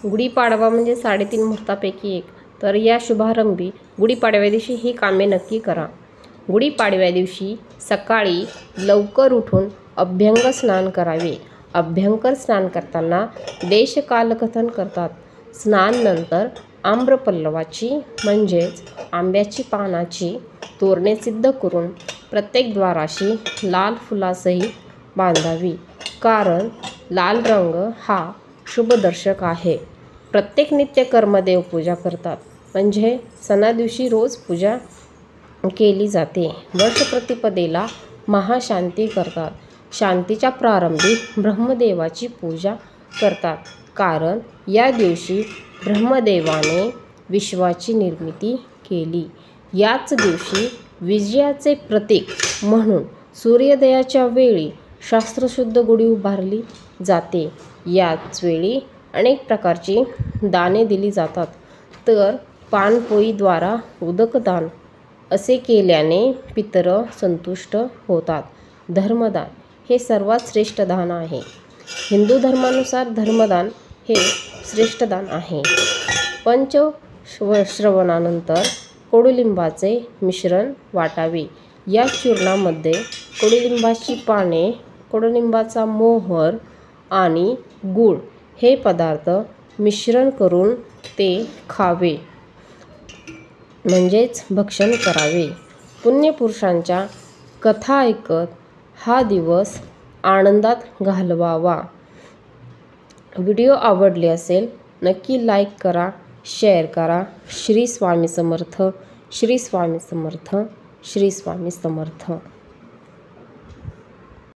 गुढीपाडवा म्हणजे 3.5 मुहूर्तापैकी एक, तर या शुभारंभी गुढीपाडव्या दिवशी ही कामे नक्की करा. गुढीपाडव्या दिवशी सकाळी लवकर उठून अभ्यंग स्नान करावे. अभ्यंकर स्नान करताना देशकालकथन करतात. स्नानानंतर आम्रपल्लवाची म्हणजेच आंब्याची पानाची तोरणे सिद्ध करून प्रत्येक द्वाराशी लाल फुलासहित बांधावी. कारण लाल रंग हा शुभदर्शक आहे. प्रत्येक नित्यकर्म देवपूजा करतात, म्हणजे सणादिवशी रोज पूजा केली जाते. वर्षप्रतिपदेला महाशांती करतात. शांतीच्या प्रारंभी ब्रह्मदेवाची पूजा करतात, कारण या दिवशी ब्रह्मदेवाने विश्वाची निर्मिती केली. याच दिवशी विजयाचे प्रतीक म्हणून सूर्योदयाच्या वेळी शास्त्रशुद्ध गुढी उभारली जाते. याच वेळी अनेक प्रकारची दाने दिली जातात. तर पानपोईद्वारा उदकदान असे केल्याने पितर संतुष्ट होतात. धर्मदान हे सर्वात श्रेष्ठ दान आहे. हिंदू धर्मानुसार धर्मदान हे श्रेष्ठ दान आहे. पंचश्रवणानंतर कडुलिंबाचे मिश्रण वाटावे. या चूर्णामध्ये कडुलिंबाची पाने, कडुलिंबाचा मोहर आणि गूळ हे पदार्थ मिश्रण करून ते खावे, म्हणजेच भक्षण करावे. पुण्यपुरुषांच्या कथा ऐकत हा दिवस आनंदात घालवावा. व्हिडिओ आवडले असेल नक्की लाईक करा, शेअर करा. श्री स्वामी समर्थ. श्री स्वामी समर्थ. श्री स्वामी समर्थ.